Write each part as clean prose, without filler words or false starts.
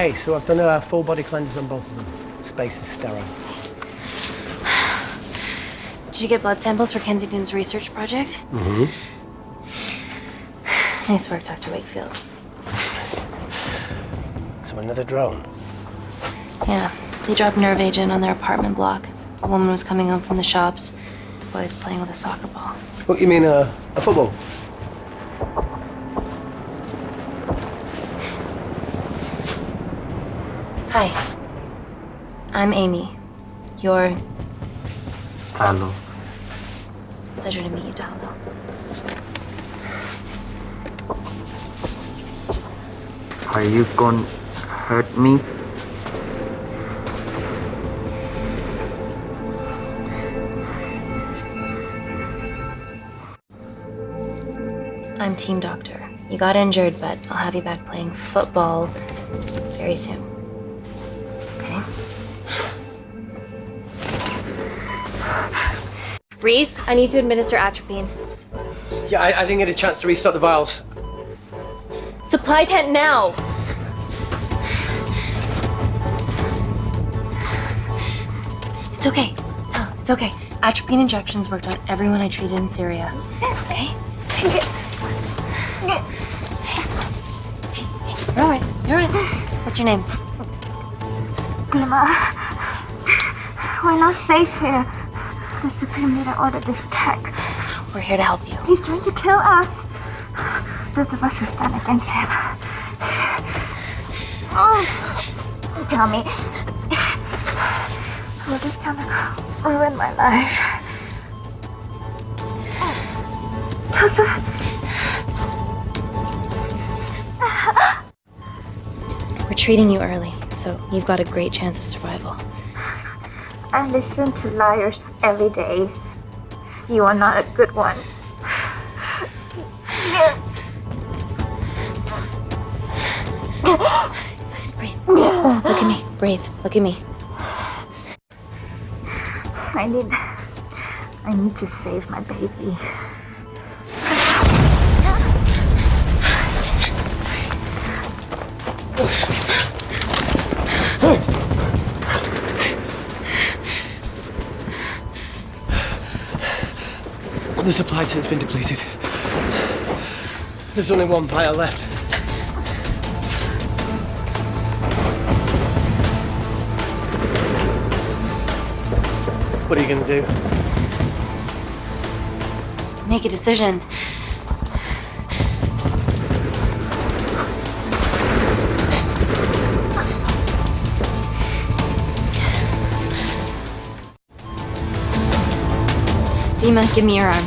Okay, so I've done a full body cleanse on both of them. Space is sterile. Did you get blood samples for Kensington's research project? Mm-hmm. Nice work, Dr. Wakefield. So another drone? Yeah, they dropped nerve agent on their apartment block. A woman was coming home from the shops. The boy was playing with a soccer ball. What, you mean a football? Hi. I'm Amy. You're... Hello. Pleasure to meet you, Talo. Are you gonna hurt me? I'm team doctor. You got injured, but I'll have you back playing football very soon. Okay? Reese, I need to administer atropine. Yeah, I didn't get a chance to restock the vials. Supply tent now! It's okay. Tell him, it's okay. Atropine injections worked on everyone I treated in Syria. Okay? Hey. You're all right. You're all right. What's your name? Dima, we're not safe here. The Supreme Leader ordered this attack. We're here to help you. He's trying to kill us. Both of us will stand against him. Oh, tell me, will this chemical ruin my life? Doctor. We're treating you early, so you've got a great chance of survival. I listen to liars every day. You are not a good one. Please breathe. Look at me. Breathe. Look at me. I need to save my baby. The supply tent's been depleted. There's only one vial left. What are you gonna do? Make a decision. Dima, give me your arm.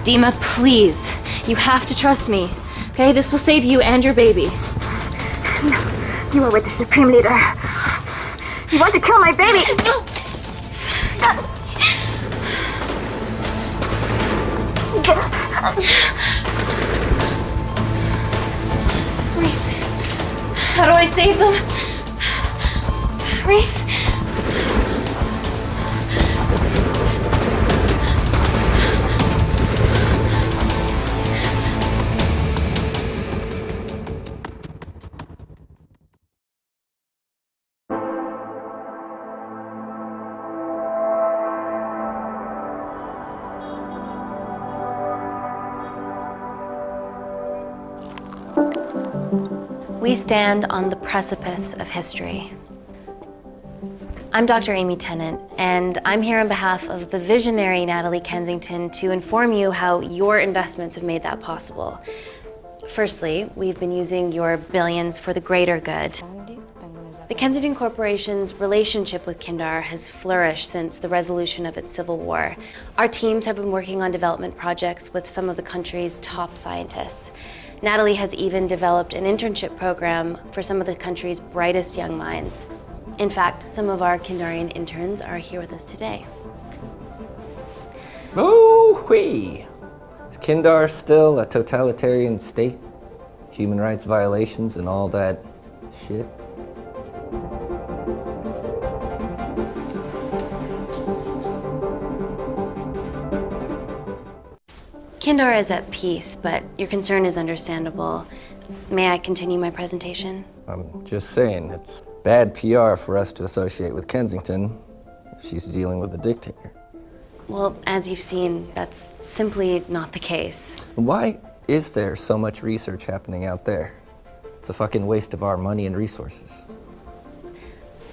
Dima, please. You have to trust me. Okay? This will save you and your baby. No, you are with the Supreme Leader. You want to kill my baby? No! Reese, how do I save them? Reese? We stand on the precipice of history. I'm Dr. Amy Tennant, and I'm here on behalf of the visionary Natalie Kensington to inform you how your investments have made that possible. Firstly, we've been using your billions for the greater good. The Kensington Corporation's relationship with Kindar has flourished since the resolution of its civil war. Our teams have been working on development projects with some of the country's top scientists. Natalie has even developed an internship program for some of the country's brightest young minds. In fact, some of our Kindarian interns are here with us today. Oh-wee! Is Kindar still a totalitarian state? Human rights violations and all that shit? Kindar is at peace, but your concern is understandable. May I continue my presentation? I'm just saying, it's bad PR for us to associate with Kensington if she's dealing with a dictator. Well, as you've seen, that's simply not the case. Why is there so much research happening out there? It's a fucking waste of our money and resources.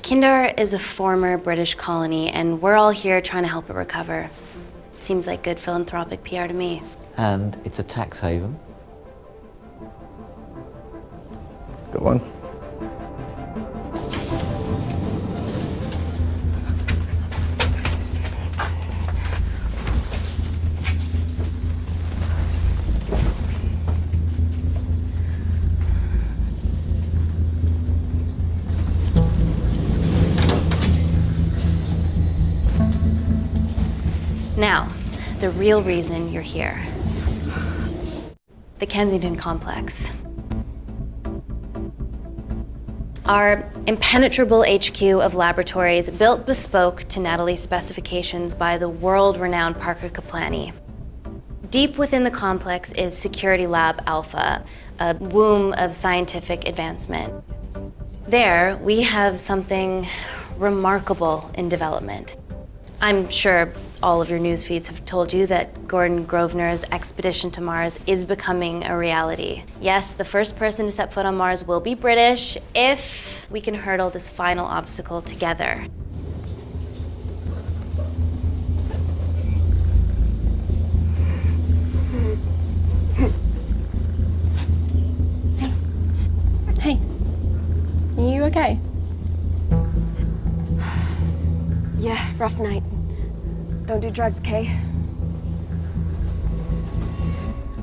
Kindar is a former British colony, and we're all here trying to help it recover. Seems like good philanthropic PR to me. And it's a tax haven. Go on. Now, the real reason you're here. The Kensington complex. Our impenetrable HQ of laboratories built bespoke to Natalie's specifications by the world-renowned Parker Kaplani. Deep within the complex is Security Lab Alpha, a womb of scientific advancement. There, we have something remarkable in development. I'm sure all of your news feeds have told you that Gordon Grosvenor's expedition to Mars is becoming a reality. Yes, the first person to set foot on Mars will be British if we can hurdle this final obstacle together. Hey, are you okay? Yeah, rough night. Don't do drugs, Kay.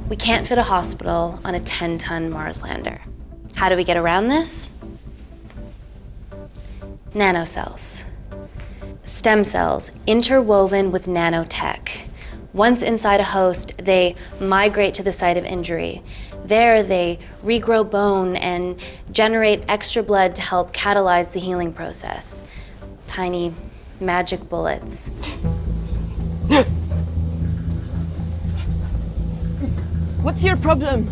We can't fit a hospital on a 10-ton Mars lander. How do we get around this? Nanocells. Stem cells interwoven with nanotech. Once inside a host, they migrate to the site of injury. There, they regrow bone and generate extra blood to help catalyze the healing process. Tiny magic bullets. What's your problem?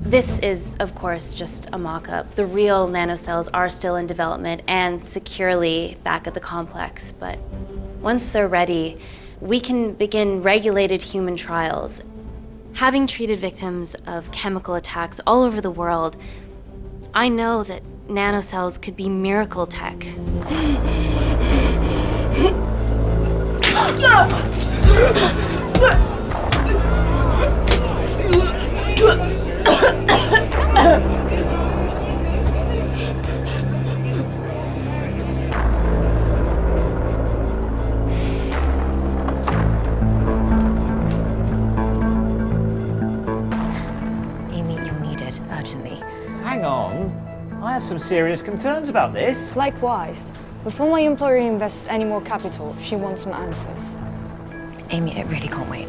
This is, of course, just a mock-up. The real nanocells are still in development and securely back at the complex, but once they're ready, we can begin regulated human trials. Having treated victims of chemical attacks all over the world, I know that nanocells could be miracle tech. Amy, you're needed urgently. Hang on. I have some serious concerns about this. Likewise. Before my employer invests any more capital, she wants some answers. Amy, it really can't wait.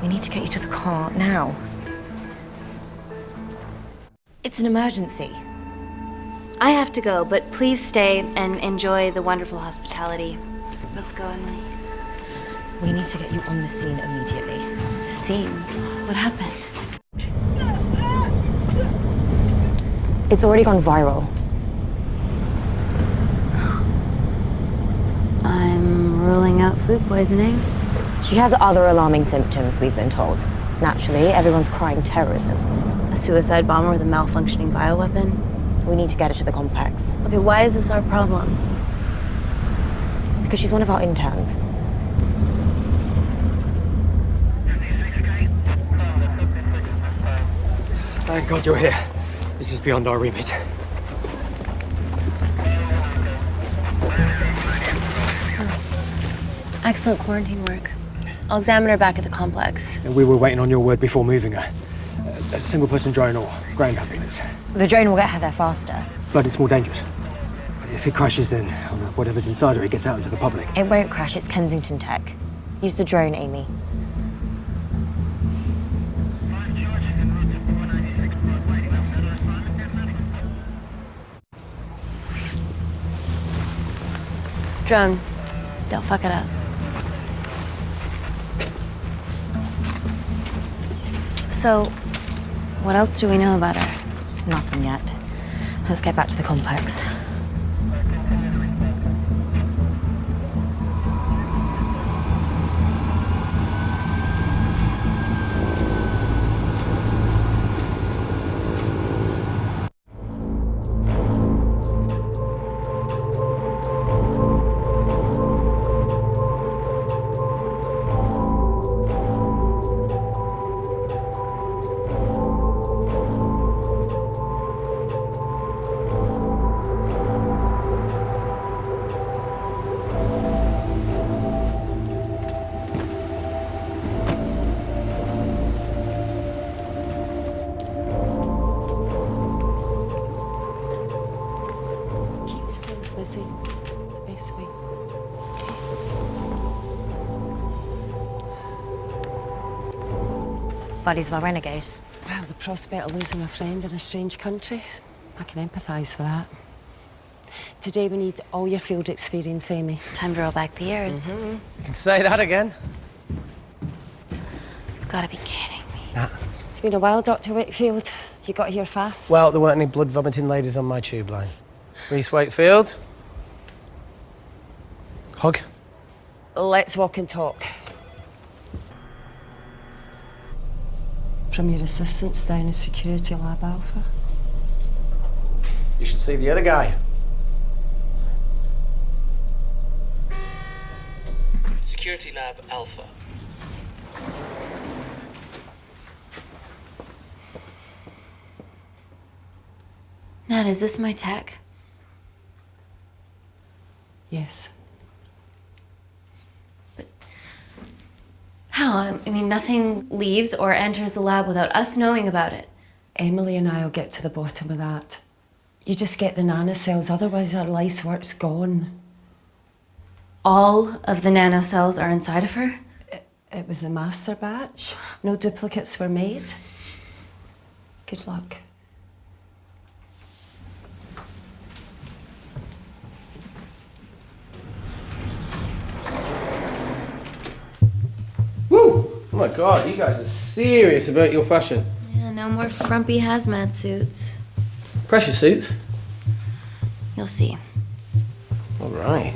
We need to get you to the car now. It's an emergency. I have to go, but please stay and enjoy the wonderful hospitality. Let's go, Emily. We need to get you on the scene immediately. The scene? What happened? It's already gone viral. I'm ruling out food poisoning. She has other alarming symptoms, we've been told. Naturally, everyone's crying terrorism. A suicide bomber with a malfunctioning bioweapon? We need to get her to the complex. Okay, why is this our problem? Because she's one of our interns. Thank God you're here. This is beyond our remit. Excellent quarantine work. I'll examine her back at the complex. And we were waiting on your word before moving her. A single-person drone or ground ambulance. The drone will get her there faster. But it's more dangerous. If it crashes, then whatever's inside her, it gets out into the public. It won't crash, it's Kensington tech. Use the drone, Amy. Drone, don't fuck it up. So, what else do we know about her? Nothing yet. Let's get back to the complex. Bodies of a renegade. Well, the prospect of losing a friend in a strange country, I can empathise with that. Today we need all your field experience, Amy. Time to roll back the years. You can say that again. You've got to be kidding me. Nah. It's been a while, Dr. Wakefield. You got here fast. Well, there weren't any blood-vomiting ladies on my tube line. Reese Wakefield. Hug. Let's walk and talk. From your assistants down in Security Lab Alpha. You should see the other guy. Security Lab Alpha. Nat, is this my tech? Yes. How? I mean, nothing leaves or enters the lab without us knowing about it. Emily and I'll get to the bottom of that. You just get the nanocells, otherwise our life's work's gone. All of the nanocells are inside of her? It was a master batch. No duplicates were made. Good luck. Woo! Oh my God, you guys are serious about your fashion. Yeah, no more frumpy hazmat suits. Pressure suits? You'll see. All right.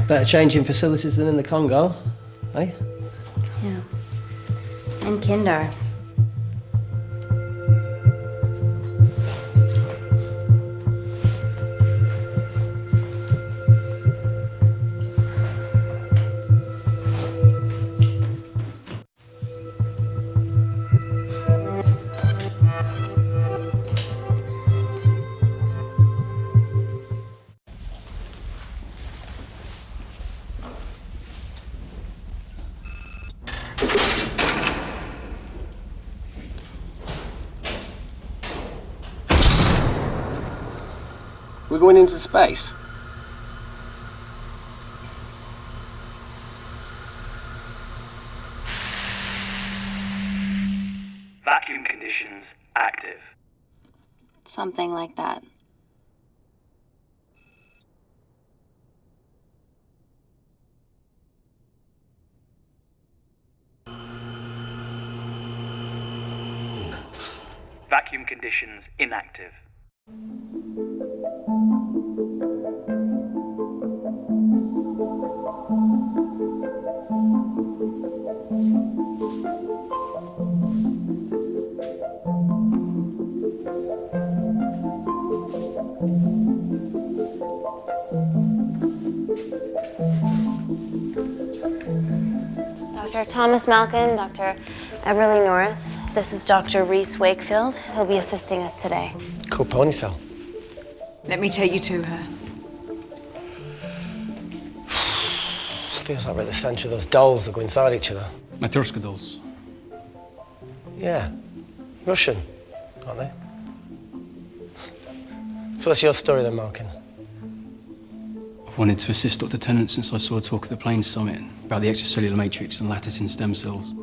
Better changing facilities than in the Congo, eh? Yeah. And Kindar. We're going into space. Vacuum conditions active. Something like that. Vacuum conditions inactive. Dr. Thomas Malkin, Dr. Everly North. This is Dr. Reese Wakefield. He'll be assisting us today. Cool ponytail. Let me take you to her. Feels like we're at the centre of those dolls that go inside each other. Matryoshka dolls. Yeah. Russian, aren't they? So what's your story then, Malkin? I've wanted to assist Dr. Tennant since I saw a talk at the Plains Summit about the extracellular matrix and lattice in stem cells.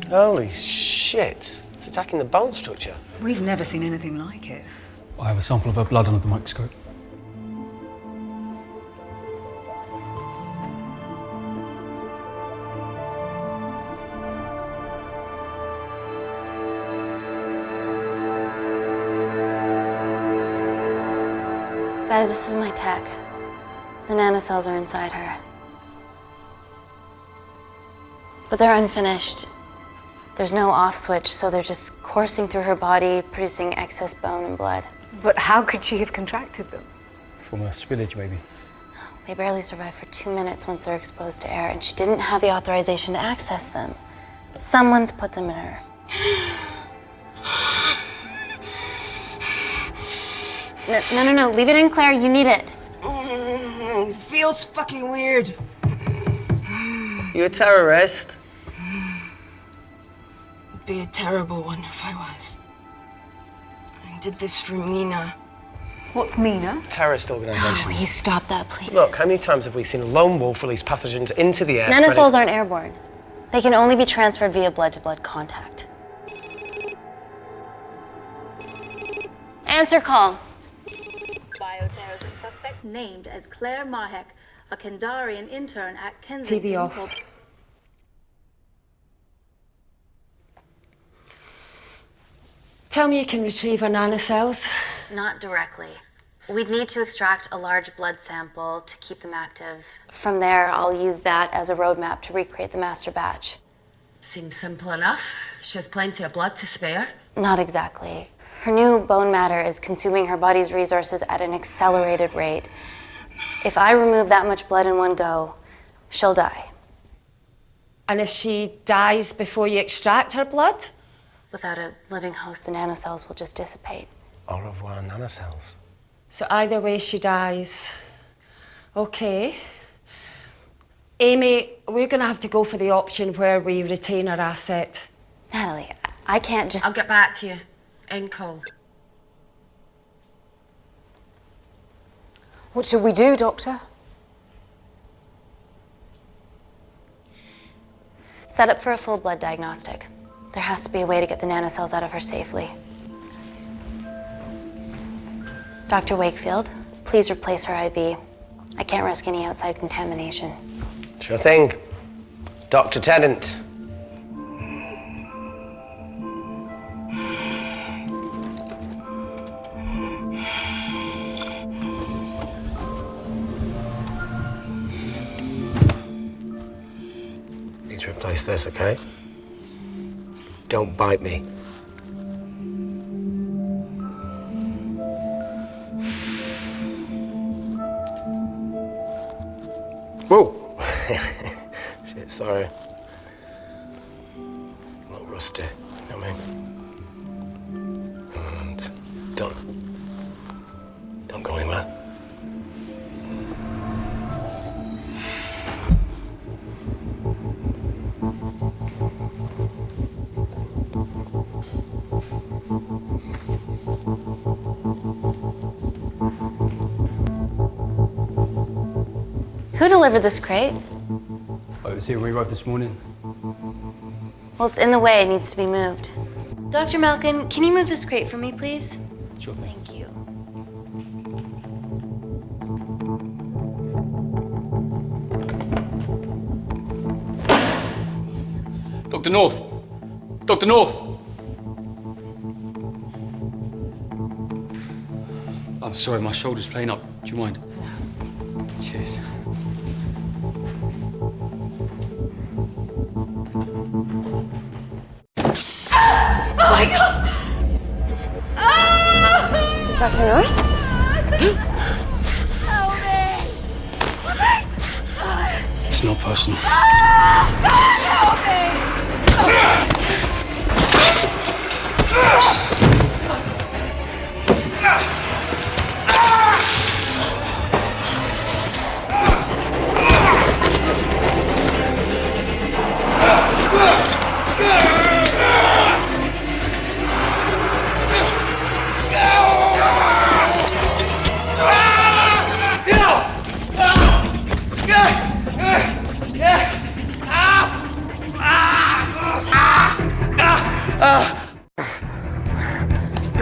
Holy shit. It's attacking the bone structure. We've never seen anything like it. I have a sample of her blood under the microscope. Guys, this is my tech. The nanocells are inside her. But they're unfinished. There's no off switch, so they're just coursing through her body, producing excess bone and blood. But how could she have contracted them? From a spillage, maybe. They barely survive for 2 minutes once they're exposed to air, and she didn't have the authorization to access them. Someone's put them in her. No. Leave it in, Claire. You need it. Feels fucking weird. You a terrorist? Would be a terrible one if I was. I did this for Mina. What's Mina? Terrorist organisation. Will you stop that, please? Look, how many times have we seen a lone wolf release pathogens into the air? Nanocells aren't airborne. They can only be transferred via blood-to-blood contact. Answer call. Bioterrorism suspect named as Claire Mahek, a Kandarian intern at Kensington. TV off. Tell me you can retrieve her nanocells. Not directly. We'd need to extract a large blood sample to keep them active. From there, I'll use that as a roadmap to recreate the master batch. Seems simple enough. She has plenty of blood to spare. Not exactly. Her new bone matter is consuming her body's resources at an accelerated rate. If I remove that much blood in one go, she'll die. And if she dies before you extract her blood? Without a living host, the nanocells will just dissipate. Au revoir, nanocells. So either way she dies. Okay. Amy, we're gonna have to go for the option where we retain our asset. Natalie, I can't just... I'll get back to you. End call. What should we do, Doctor? Set up for a full blood diagnostic. There has to be a way to get the nanocells out of her safely. Dr. Wakefield, please replace her IV. I can't risk any outside contamination. Sure thing. Dr. Tennant. Need to replace this, okay? Don't bite me. Whoa! Shit, sorry. A little rusty, you know what I mean? And don't go anywhere. Who delivered this crate? Oh, it was here when we arrived this morning. Well, it's in the way. It needs to be moved. Dr. Malkin, can you move this crate for me, please? Sure thing. Thank you. Dr. North! Dr. North! I'm sorry, my shoulder's playing up. Do you mind? Cheers. Oh my God! Dr. North? Help me! It's not personal. Help me!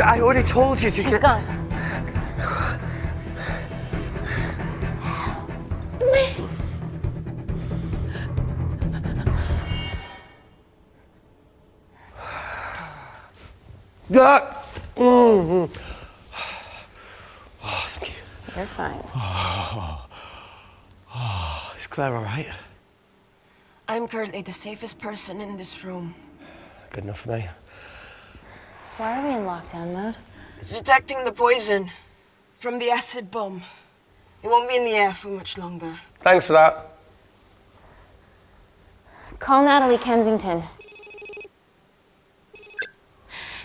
I already told you to She's gone. Oh, thank you. You're fine. Is Claire all right? I'm currently the safest person in this room. Good enough for me. Why are we in lockdown mode? It's detecting the poison from the acid bomb. It won't be in the air for much longer. Thanks for that. Call Natalie Kensington.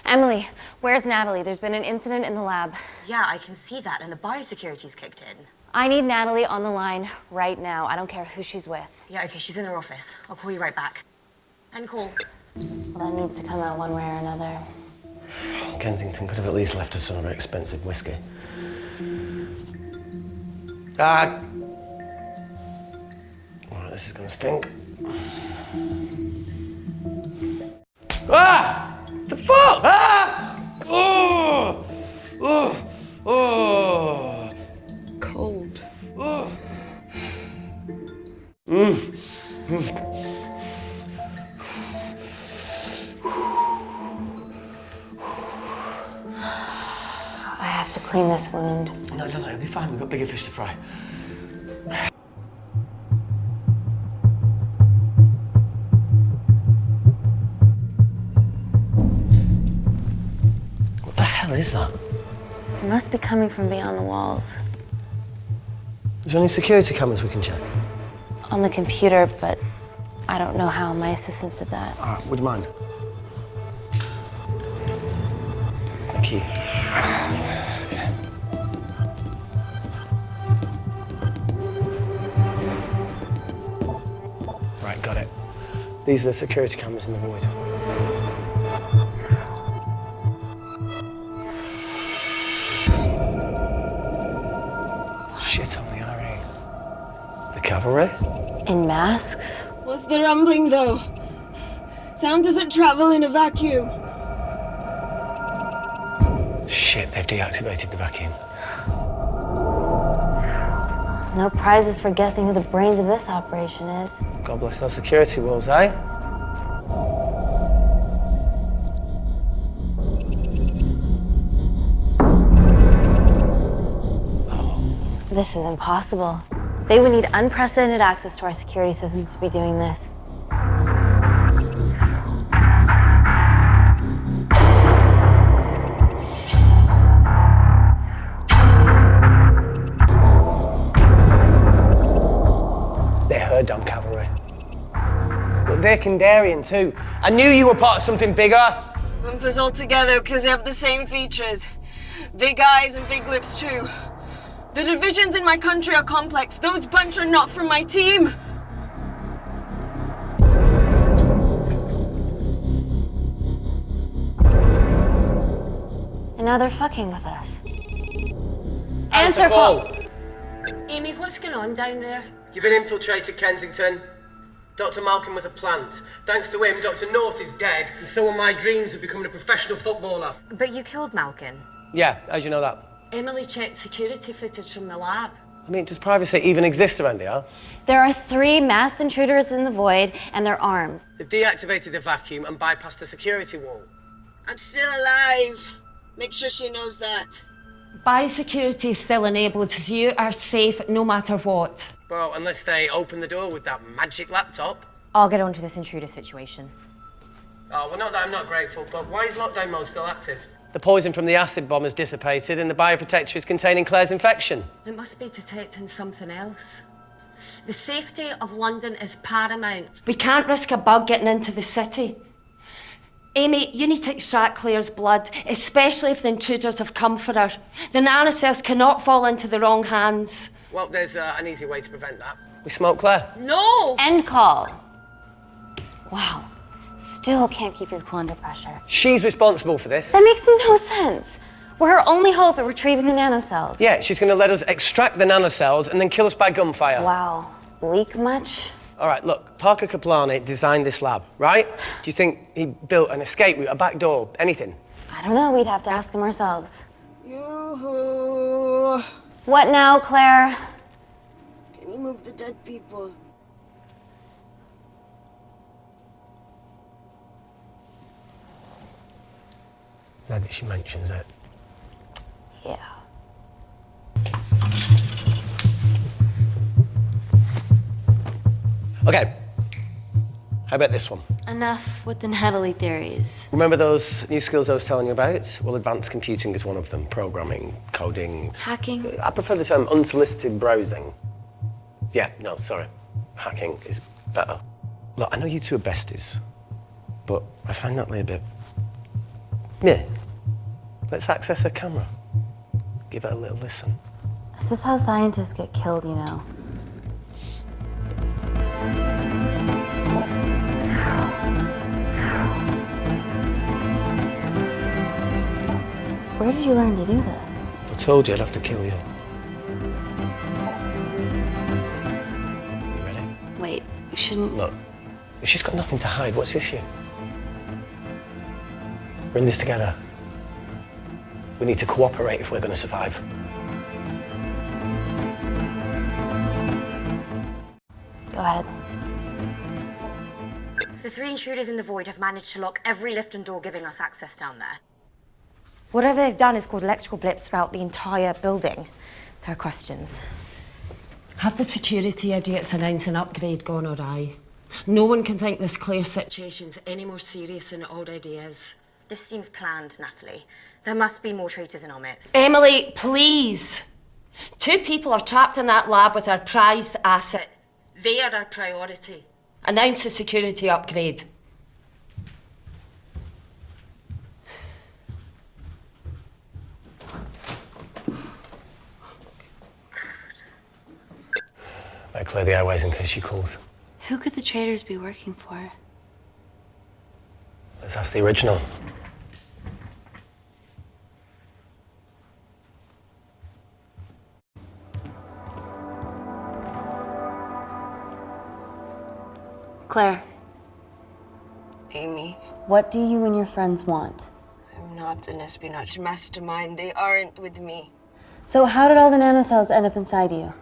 Emily, where's Natalie? There's been an incident in the lab. Yeah, I can see that, and the biosecurity's kicked in. I need Natalie on the line right now. I don't care who she's with. Yeah, okay, she's in her office. I'll call you right back. End call. Well, that needs to come out one way or another. Kensington could have at least left us some of her expensive whiskey. Ah! Alright, this is gonna stink. Ah! The fuck? Ah! Oh! Oh! Oh! Cold. Oh! I have to clean this wound. No, it'll be fine. We've got bigger fish to fry. What the hell is that? It must be coming from beyond the walls. Is there any security cameras we can check? On the computer, but I don't know how. My assistants did that. All right, would you mind? Thank you. Okay. Right, got it. These are the security cameras in the void. Shit on the RE. The cavalry? In masks? What's the rumbling, though? Sound doesn't travel in a vacuum. Shit, they've deactivated the vacuum. No prizes for guessing who the brains of this operation is. God bless those security walls, eh? This is impossible. They would need unprecedented access to our security systems to be doing this. They're her damn cavalry. But they're Kandarian too. I knew you were part of something bigger. Lump us all together because they have the same features. Big eyes and big lips too. The divisions in my country are complex. Those bunch are not from my team. And now they're fucking with us. Answer call! Amy, what's going on down there? You've been infiltrated, Kensington. Dr. Malcolm was a plant. Thanks to him, Dr. North is dead, and so are my dreams of becoming a professional footballer. But you killed Malkin. Yeah, how'd you know that? Emily checked security footage from the lab. I mean, does privacy even exist around here? There are 3 masked intruders in the void, and they're armed. They've deactivated the vacuum and bypassed the security wall. I'm still alive. Make sure she knows that. Biosecurity is still enabled, so you are safe no matter what. Well, unless they open the door with that magic laptop. I'll get onto this intruder situation. Oh, well, not that I'm not grateful, but why is lockdown mode still active? The poison from the acid bomb has dissipated and the bioprotector is containing Claire's infection. It must be detecting something else. The safety of London is paramount. We can't risk a bug getting into the city. Amy, you need to extract Claire's blood, especially if the intruders have come for her. The nanocells cannot fall into the wrong hands. Well, there's an easy way to prevent that. We smoke Claire. No! End call. Wow. Still can't keep your cool under pressure. She's responsible for this. That makes no sense. We're her only hope at retrieving the nanocells. Yeah, she's going to let us extract the nanocells and then kill us by gunfire. Wow. Bleak much? All right, look, Parker Kaplani designed this lab, right? Do you think he built an escape route, a back door, anything? I don't know, we'd have to ask him ourselves. Yoo-hoo! What now, Claire? Can you move the dead people? Now that she mentions it. Yeah. Okay. How about this one? Enough with the Natalie theories. Remember those new skills I was telling you about? Well, advanced computing is one of them. Programming, coding. Hacking? I prefer the term unsolicited browsing. Yeah, no, sorry. Hacking is better. Look, I know you two are besties, but I find Natalie a bit... meh. Let's access her camera. Give her a little listen. This is how scientists get killed, you know. Where did you learn to do this? If I told you, I'd have to kill you. You ready? Wait, you shouldn't... Look, she's got nothing to hide. What's the issue? We're in this together. We need to cooperate if we're going to survive. Go ahead. The 3 intruders in the void have managed to lock every lift and door giving us access down there. Whatever they've done is cause electrical blips throughout the entire building. There are questions. Have the security idiots announce an upgrade gone awry? No one can think this Claire situation's any more serious than it already is. This seems planned, Natalie. There must be more traitors in our midst. Emily, please! 2 people are trapped in that lab with our prized asset. They are our priority. Announce the security upgrade. Better clear the airways in case she calls. Who could the traitors be working for? Let's ask the original. Claire, Amy, what do you and your friends want? I'm not an espionage mastermind. They aren't with me. So how did all the nanocells end up inside you?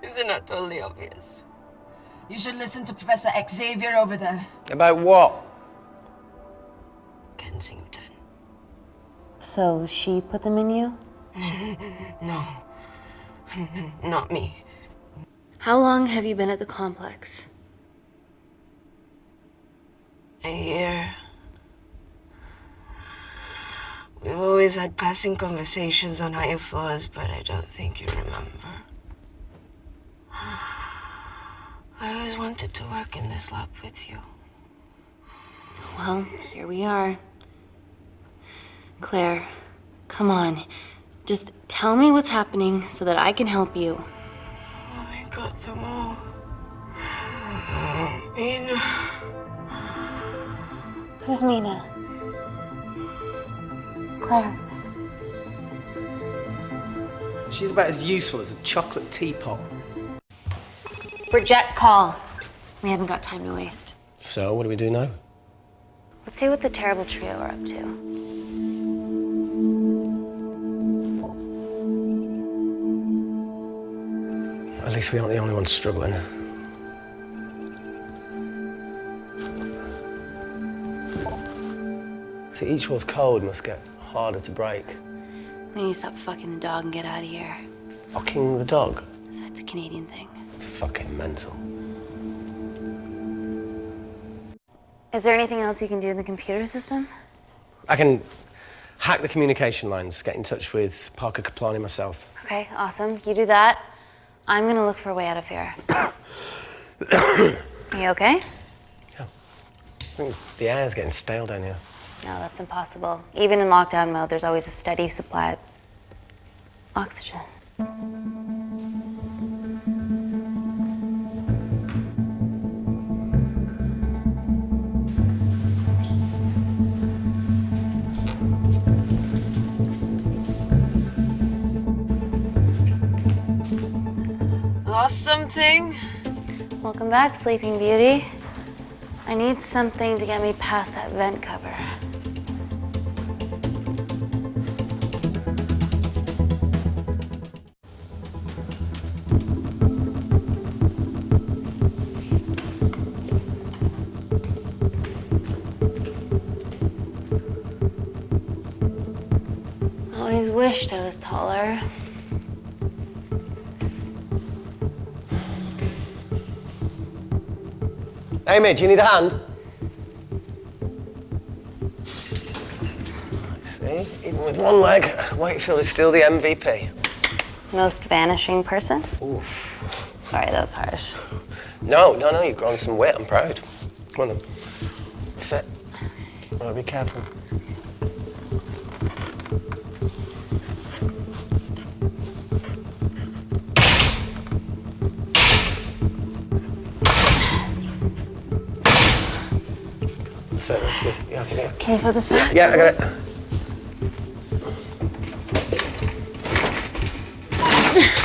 Isn't that totally obvious? You should listen to Professor Xavier over there. About what? Kensington. So she put them in you? No. Not me. How long have you been at the complex? A year. We've always had passing conversations on higher floors, but I don't think you remember. I always wanted to work in this lab with you. Well, here we are. Claire, come on. Just tell me what's happening so that I can help you. I got them all. Mina. Who's Mina? Claire. She's about as useful as a chocolate teapot. Reject call. We haven't got time to waste. So, what do we do now? Let's see what the terrible trio are up to. At least we aren't the only ones struggling. See, each one's code must get harder to break. We need to stop fucking the dog and get out of here. Fucking the dog? So it's a Canadian thing. It's fucking mental. Is there anything else you can do in the computer system? I can hack the communication lines, get in touch with Parker Kaplani myself. Okay, awesome. You do that. I'm gonna look for a way out of here. You okay? Yeah. I think the air's getting stale down here. No, that's impossible. Even in lockdown mode, there's always a steady supply of oxygen. Lost something? Welcome back, Sleeping Beauty. I need something to get me past that vent cover. always wished I was taller. Amy, do you need a hand? See, even with one leg, Wakefield is still the MVP. Most vanishing person? Oof. Sorry, that was harsh. No, you've grown some weight, I'm proud. Come on then. Sit. Oh, be careful. Sit, that's good. Yeah, okay. Can you put this back? Yeah, I got it.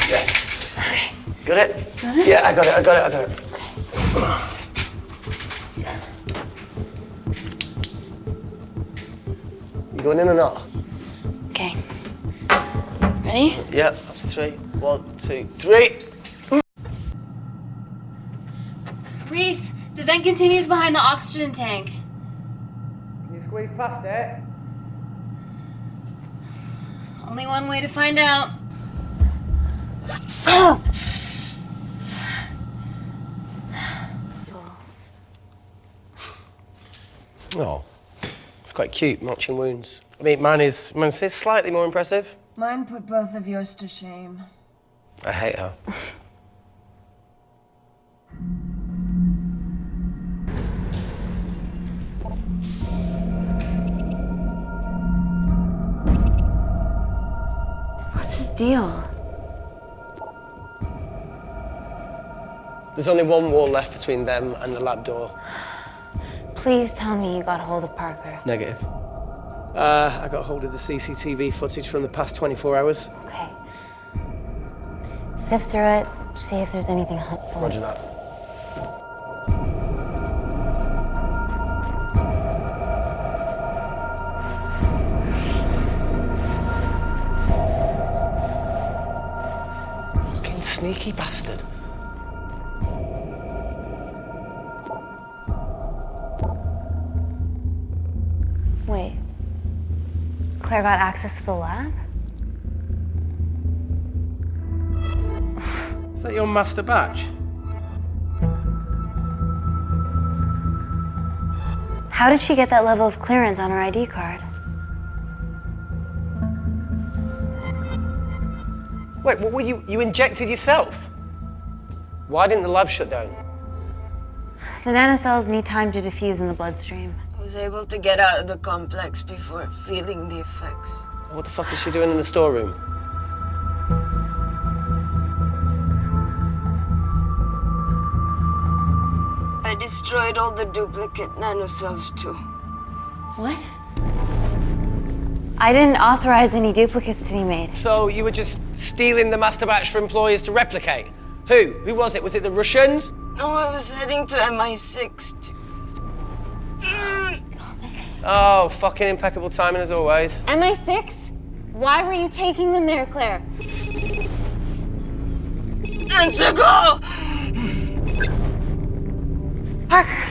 Yeah. Got it? Got it? Yeah, I got it. Okay. You going in or not? Okay. Ready? Yeah, up to 3. 1, 2, 3. Reese, the vent continues behind the oxygen tank. Can you squeeze past it? Only one way to find out. Oh, it's quite cute, matching wounds. I mean, mine is slightly more impressive. Mine put both of yours to shame. I hate her. What's his deal? There's only one wall left between them and the lab door. Please tell me you got hold of Parker. Negative. I got hold of the CCTV footage from the past 24 hours. Okay. Sift through it, see if there's anything helpful. Roger that. Fucking sneaky bastard. Wait. Claire got access to the lab? Is that your master batch? How did she get that level of clearance on her ID card? Wait, what were you injected yourself? Why didn't the lab shut down? The nanocells need time to diffuse in the bloodstream. I was able to get out of the complex before feeling the effects. What the fuck is she doing in the storeroom? I destroyed all the duplicate nanocells too. What? I didn't authorize any duplicates to be made. So you were just stealing the master batch for employers to replicate? Who? Who was it? Was it the Russians? No, I was heading to MI6 Oh, fucking impeccable timing as always. MI6? Why were you taking them there, Claire? Let's go! Parker!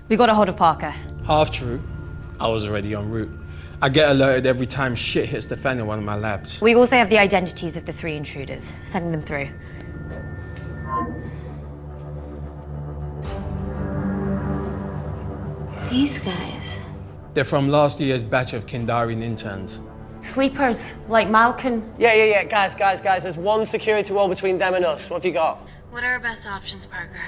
We got a hold of Parker. Half true. I was already en route. I get alerted every time shit hits the fan in one of my labs. We also have the identities of the 3 intruders. Sending them through. These guys. They're from last year's batch of Kindarian interns. Sleepers, like Malkin. Yeah. Guys. There's one security wall between them and us. What have you got? What are our best options, Parker?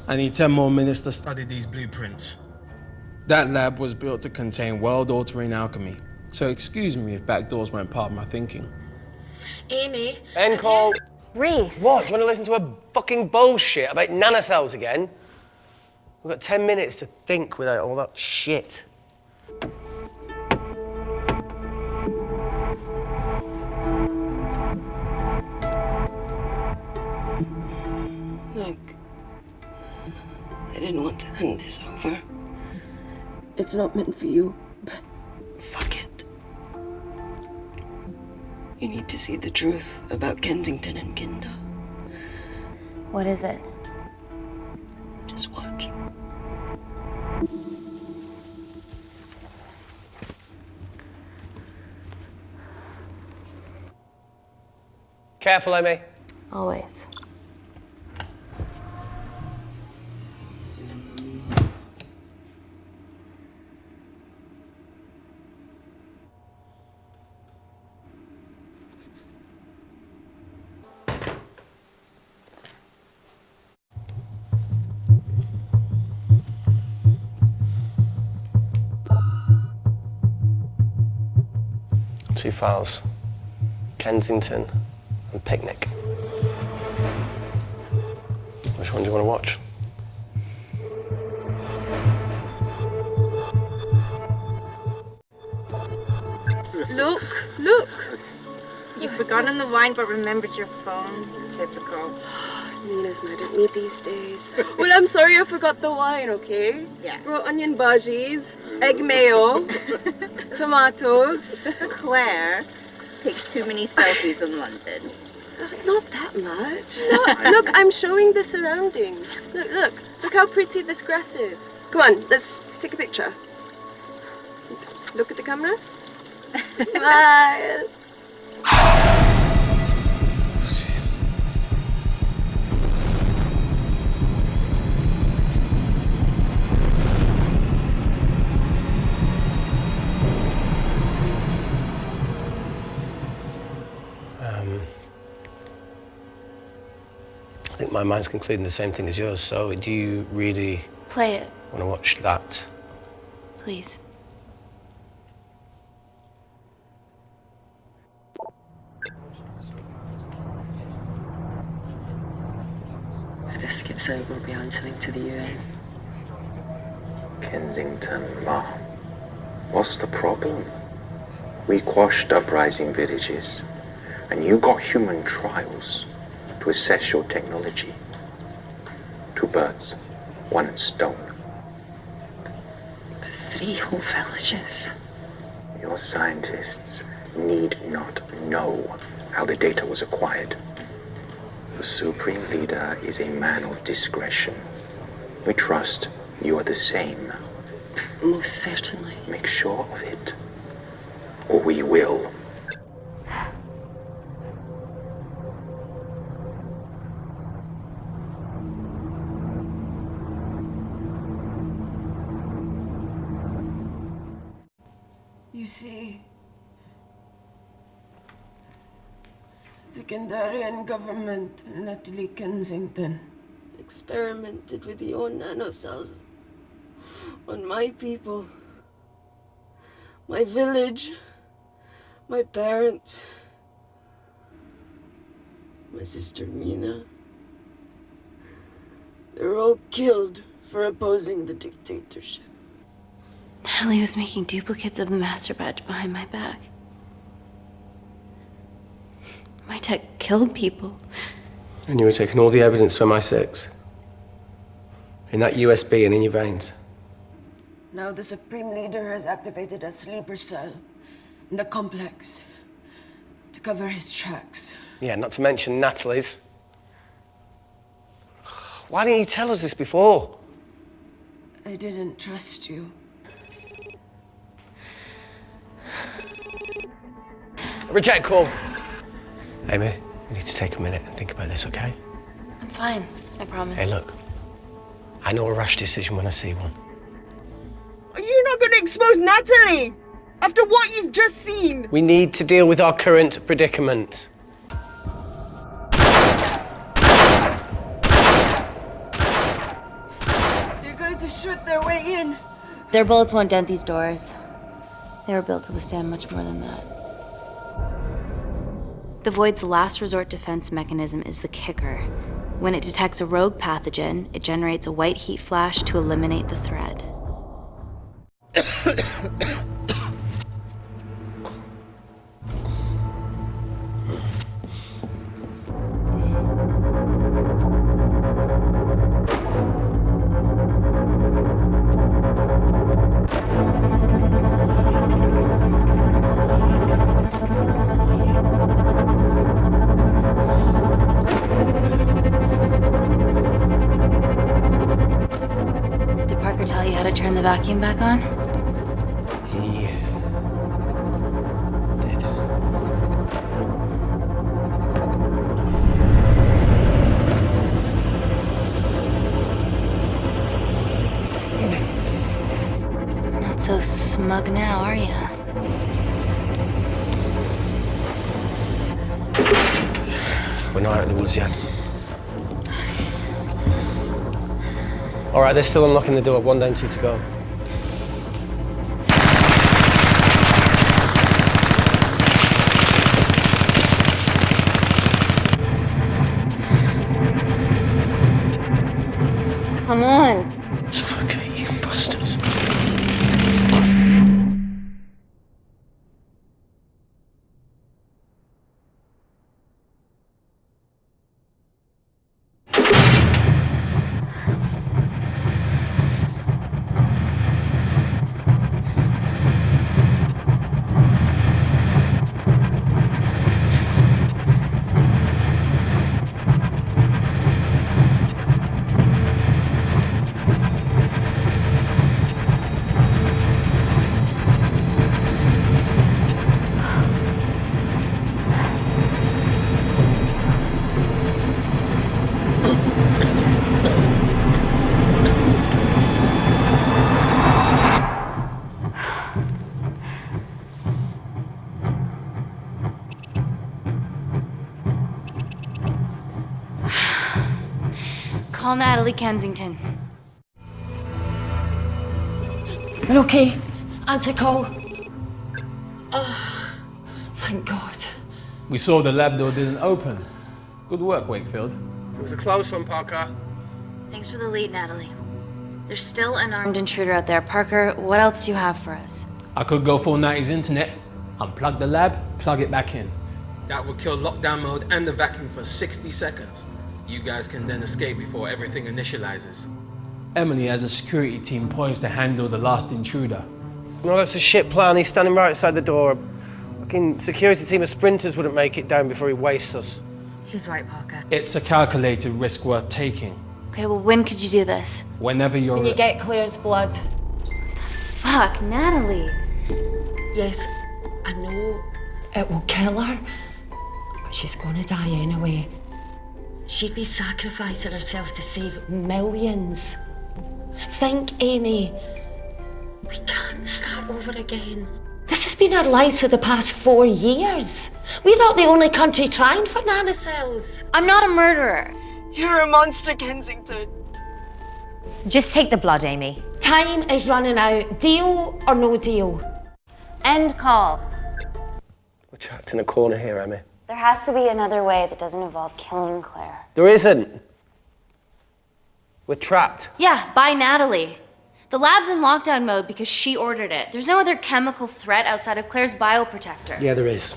I need 10 more minutes to study these blueprints. That lab was built to contain world-altering alchemy. So excuse me if backdoors weren't part of my thinking. Amy. End call. Reese. What? Do you want to listen to a fucking bullshit about nanocells again? We've got 10 minutes to think without all that shit. Look, I didn't want to hand this over. It's not meant for you, but fuck it. You need to see the truth about Kensington and Kinder. What is it? Just watch. Careful, Amy. Always. Two files. Kensington and Picnic. Which one do you want to watch? Look! You've forgotten the wine but remembered your phone. Typical. Nina's mad at me these days. Well, I'm sorry I forgot the wine, okay? Yeah. Brought onion bhajis, egg mayo, tomatoes. Claire takes too many selfies in London. Not that much. Look, I'm showing the surroundings. Look how pretty this grass is. Come on, let's take a picture. Look at the camera. Smile. I think my mind's concluding the same thing as yours, so do you really Play it, want to watch that? please. If this gets out, we'll be answering to the UN. Kensington, Ma. What's the problem? We quashed uprising villages, and you got human trials to assess your technology. 2 birds, 1 stone. But 3 whole villages. Your scientists need not know how the data was acquired. The Supreme Leader is a man of discretion. We trust you are the same. Most certainly. Make sure of it, or we will. You see, the Kandarian government and Natalie Kensington experimented with your nanocells on my people, my village, my parents, my sister Mina. They were all killed for opposing the dictatorship. Natalie was making duplicates of the master badge behind my back. My tech killed people. And you were taking all the evidence from MI6? In that USB and in your veins? Now the Supreme Leader has activated a sleeper cell in the complex to cover his tracks. Yeah, not to mention Natalie's. Why didn't you tell us this before? I didn't trust you. Reject call. Amy, we need to take a minute and think about this, okay? I'm fine, I promise. Hey, look. I know a rash decision when I see one. Are you not going to expose Natalie? After what you've just seen? We need to deal with our current predicament. They're going to shoot their way in. Their bullets won't dent these doors. They were built to withstand much more than that. The Void's last resort defense mechanism is the kicker. When it detects a rogue pathogen, it generates a white heat flash to eliminate the threat. Tell you how to turn the vacuum back on? He did. so smug now, are you? We're not out of the woods yet. All right, they're still unlocking the door. 1 down, 2 to go. Come on. Suffocate, you bastards. Call Natalie Kensington. You're okay? Answer call. Oh, thank God. We saw the lab door didn't open. Good work, Wakefield. It was a close one, Parker. Thanks for the lead, Natalie. There's still an armed intruder out there. Parker, what else do you have for us? I could go full 90s internet, unplug the lab, plug it back in. That would kill lockdown mode and the vacuum for 60 seconds. You guys can then escape before everything initializes. Emily has a security team poised to handle the last intruder. No, that's a shit plan. He's standing right outside the door. Fucking security team of sprinters wouldn't make it down before he wastes us. He's right, Parker. It's a calculated risk worth taking. Okay, well, when could you do this? Whenever you're... When you get Claire's blood. Fuck, Natalie. Yes, I know it will kill her, but she's gonna die anyway. She'd be sacrificing herself to save millions. Think, Amy. We can't start over again. This has been our lives for the past 4 years. We're not the only country trying for nanocells. I'm not a murderer. You're a monster, Kensington. Just take the blood, Amy. Time is running out. Deal or no deal? End call. We're trapped in a corner here, Emmy. There has to be another way that doesn't involve killing Claire. There isn't. We're trapped. Yeah, by Natalie. The lab's in lockdown mode because she ordered it. There's no other chemical threat outside of Claire's bioprotector. Yeah, there is.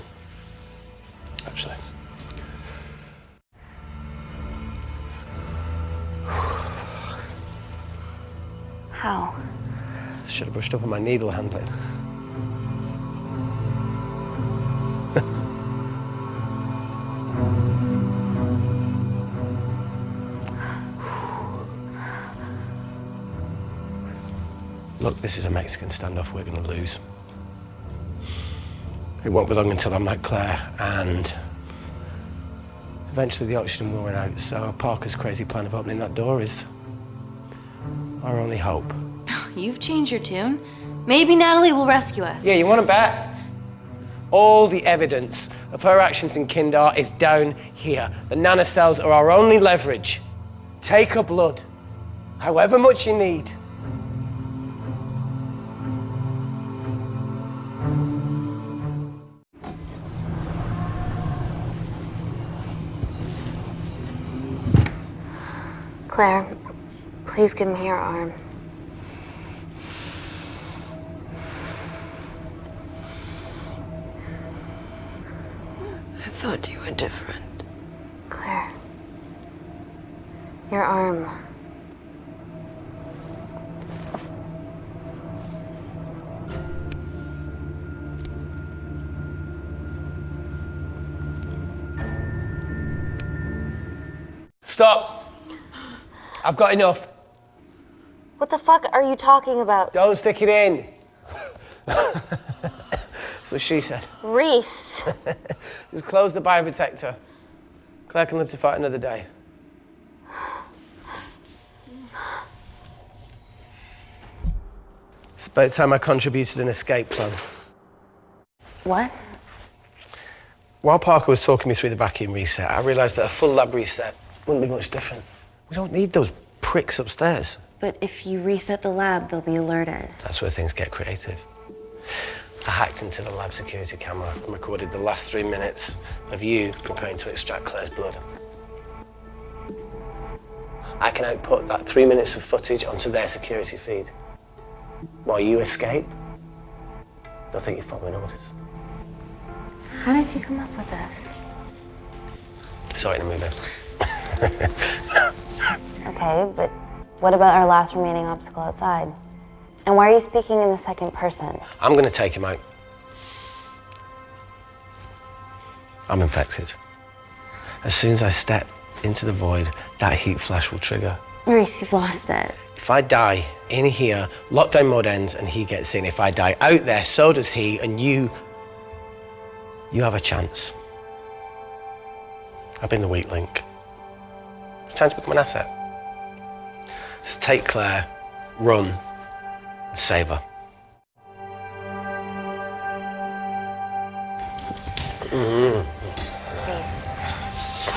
Actually. How? Should have brushed up on my needle handling. Look, this is a Mexican standoff we're going to lose. It won't be long until I'm like Claire, and eventually the oxygen will run out, so Parker's crazy plan of opening that door is our only hope. You've changed your tune. Maybe Natalie will rescue us. Yeah, you want to bet? All the evidence of her actions in Kindar is down here. The nanocells are our only leverage. Take her blood, however much you need. Claire, please give me your arm. I thought you were different. Claire. Your arm. Stop. I've got enough. What the fuck are you talking about? Don't stick it in. That's what she said. Reese. Just close the bioprotector. Claire can live to fight another day. By the time I contributed an escape plan. What? While Parker was talking me through the vacuum reset, I realised that a full lab reset wouldn't be much different. We don't need those pricks upstairs. But if you reset the lab, they'll be alerted. That's where things get creative. I hacked into the lab security camera and recorded the last 3 minutes of you preparing to extract Claire's blood. I can output that 3 minutes of footage onto their security feed. While you escape, they'll think you're following orders. How did you come up with this? Saw it in a movie. Okay, but what about our last remaining obstacle outside? And why are you speaking in the second person? I'm gonna take him out. I'm infected. As soon as I step into the void, that heat flash will trigger. Maurice, you've lost it. If I die in here, lockdown mode ends and he gets in. If I die out there, so does he, and you have a chance. I've been the weak link. It's time to become an asset. Just take Claire, run, and save her. Come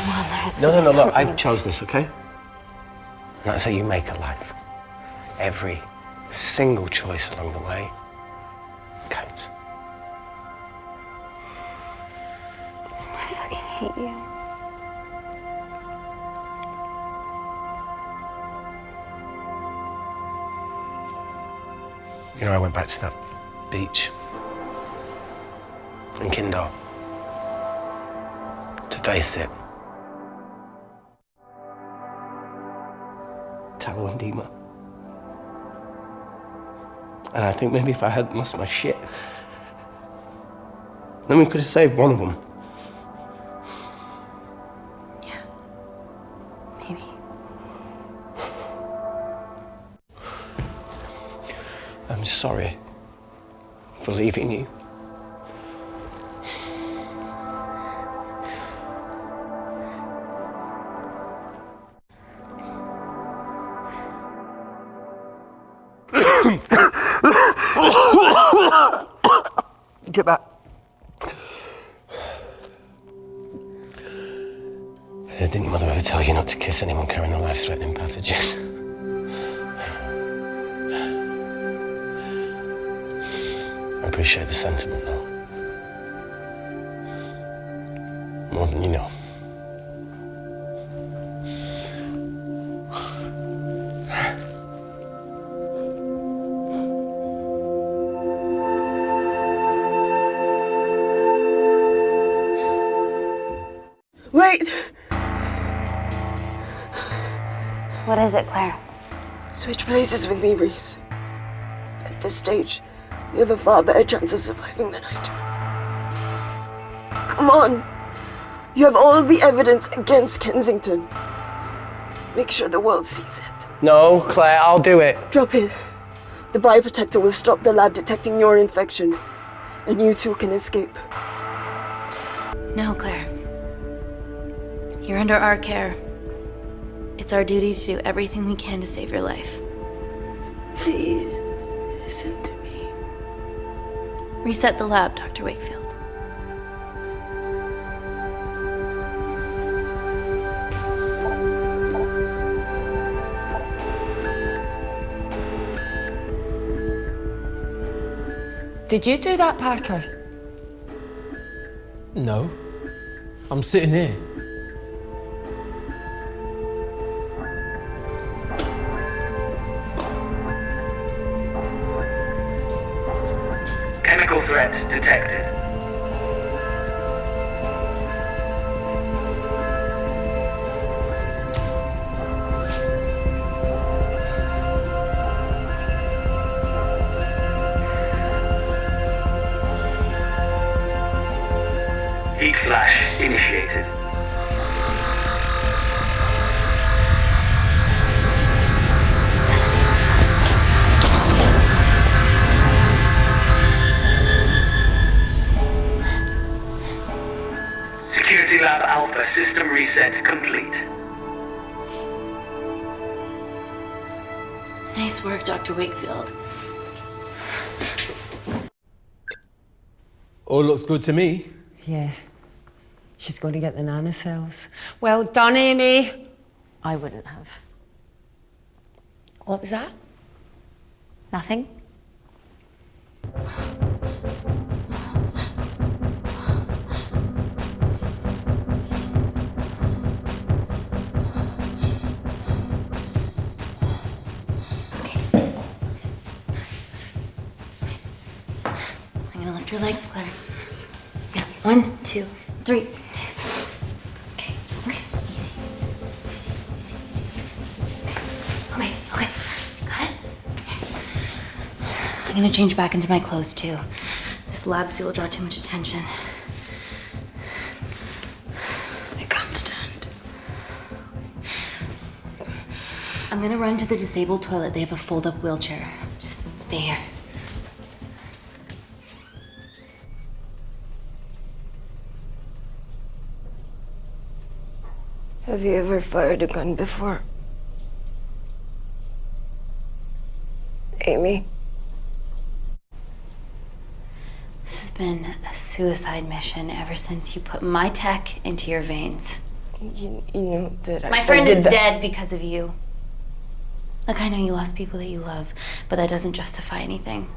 on, Maurice. No, look, I chose this, okay? And that's how you make a life. Every single choice along the way counts. I fucking hate you. You know, I went back to that beach in Kindar to face it. Tallow and Dima. And I think maybe if I hadn't lost my shit, then we could have saved one of them. Yeah. Maybe. I'm sorry for leaving you. Get back. Didn't your mother ever tell you not to kiss anyone carrying a life-threatening pathogen? I appreciate the sentiment, though. More than you know. Wait! What is it, Claire? Switch places with me, Reese. At this stage, you have a far better chance of surviving than I do. Come on! You have all the evidence against Kensington. Make sure the world sees it. No, Claire, I'll do it. Drop it. The bioprotector will stop the lab detecting your infection, and you two can escape. No, Claire. You're under our care. It's our duty to do everything we can to save your life. Please, listen to me. Reset the lab, Dr. Wakefield. Did you do that, Parker? No. I'm sitting here. Chemical threat detected. Heat flash initiated. Security Lab Alpha system reset complete. Nice work, Dr. Wakefield. All looks good to me. Yeah. She's going to get the nanocells. Well done, Amy. I wouldn't have. What was that? Nothing? I'm gonna lift your legs, Claire. Yeah, 1, 2, 3. Okay, easy. Okay, got it? I'm gonna change back into my clothes too. This lab suit will draw too much attention. I can't stand. I'm gonna run to the disabled toilet. They have a fold-up wheelchair. Just stay here. Have you ever fired a gun before? Amy? This has been a suicide mission ever since you put my tech into your veins. You know that My friend is dead because of you. Look, I know you lost people that you love, but that doesn't justify anything.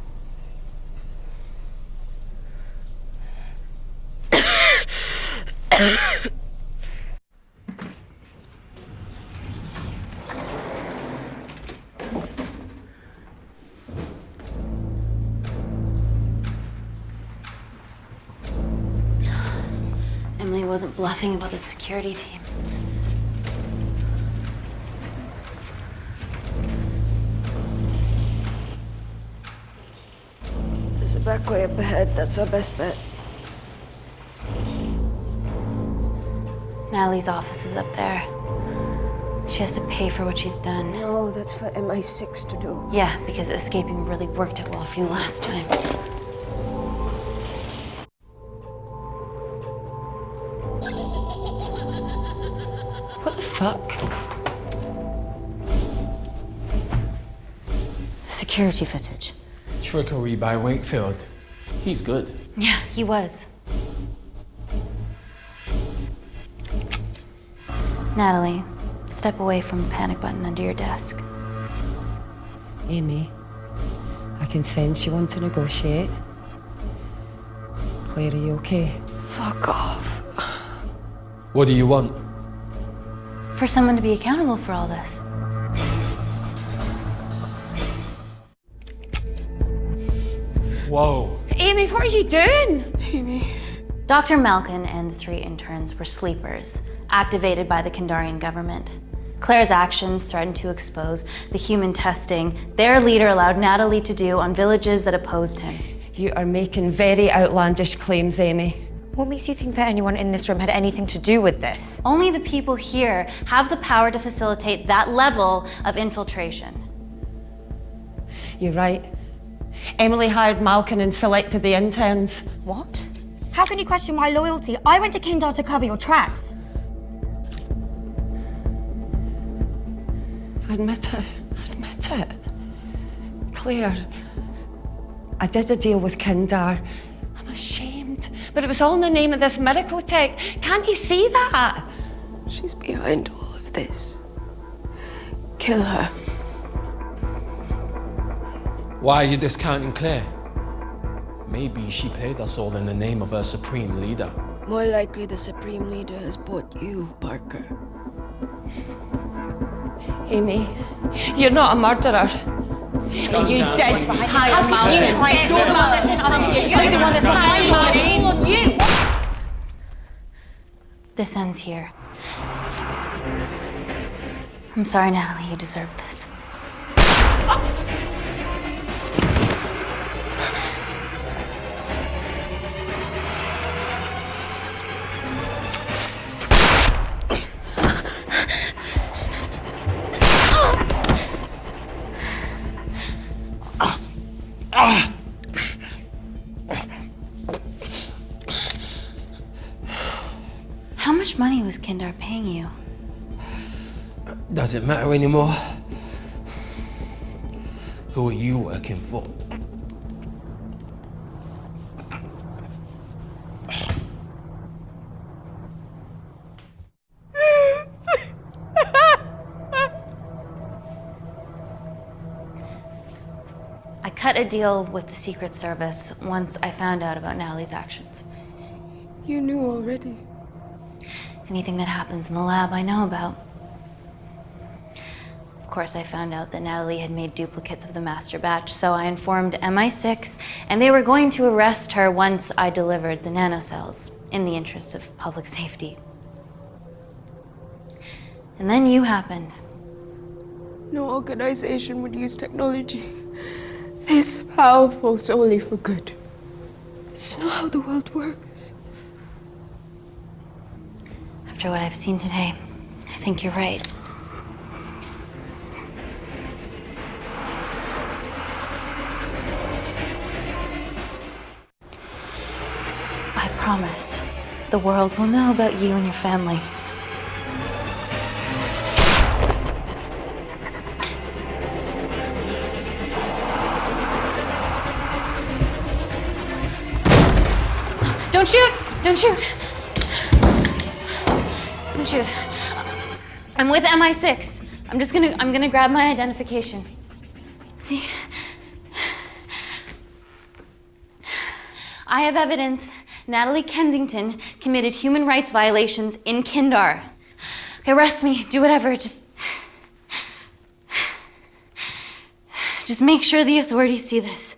Emily wasn't bluffing about the security team. There's a back way up ahead. That's our best bet. Natalie's office is up there. She has to pay for what she's done. No, that's for MI6 to do. Yeah, because escaping really worked out well for you last time. What the fuck? Security footage. Trickery by Wakefield. He's good. Yeah, he was. Natalie, step away from the panic button under your desk. Amy, I can sense you want to negotiate. Claire, are you okay? Fuck off. What do you want? For someone to be accountable for all this. Whoa. Amy, what are you doing? Amy. Dr. Malkin and the 3 interns were sleepers, activated by the Kandarian government. Claire's actions threatened to expose the human testing their leader allowed Natalie to do on villages that opposed him. You are making very outlandish claims, Amy. What makes you think that anyone in this room had anything to do with this? Only the people here have the power to facilitate that level of infiltration. You're right. Emily hired Malkin and selected the interns. What? How can you question my loyalty? I went to Kindar to cover your tracks. Admit it. Admit it. Claire, I did a deal with Kindar. I'm ashamed, but it was all in the name of this miracle tech. Can't you see that? She's behind all of this. Kill her. Why are you discounting Claire? Maybe she paid us all in the name of her supreme leader. More likely the Supreme Leader has bought you, Parker. Amy, you're not a murderer. And you did hire Malkin. You're the one that's telling me. You're the one that's hiring you. This ends here. I'm sorry, Natalie, you deserve this. How much money was Kindar paying you? Does it matter anymore? Who are you working for? I cut a deal with the Secret Service once I found out about Natalie's actions. You knew already. Anything that happens in the lab, I know about. Of course, I found out that Natalie had made duplicates of the master batch, so I informed MI6, and they were going to arrest her once I delivered the nanocells, in the interests of public safety. And then you happened. No organization would use technology this powerful solely for good. It's not how the world works. After what I've seen today, I think you're right. I promise, the world will know about you and your family. Don't shoot! Don't shoot! Don't shoot. I'm with MI6. I'm gonna grab my identification. See? I have evidence Natalie Kensington committed human rights violations in Kindar. Okay, arrest me, do whatever, just make sure the authorities see this.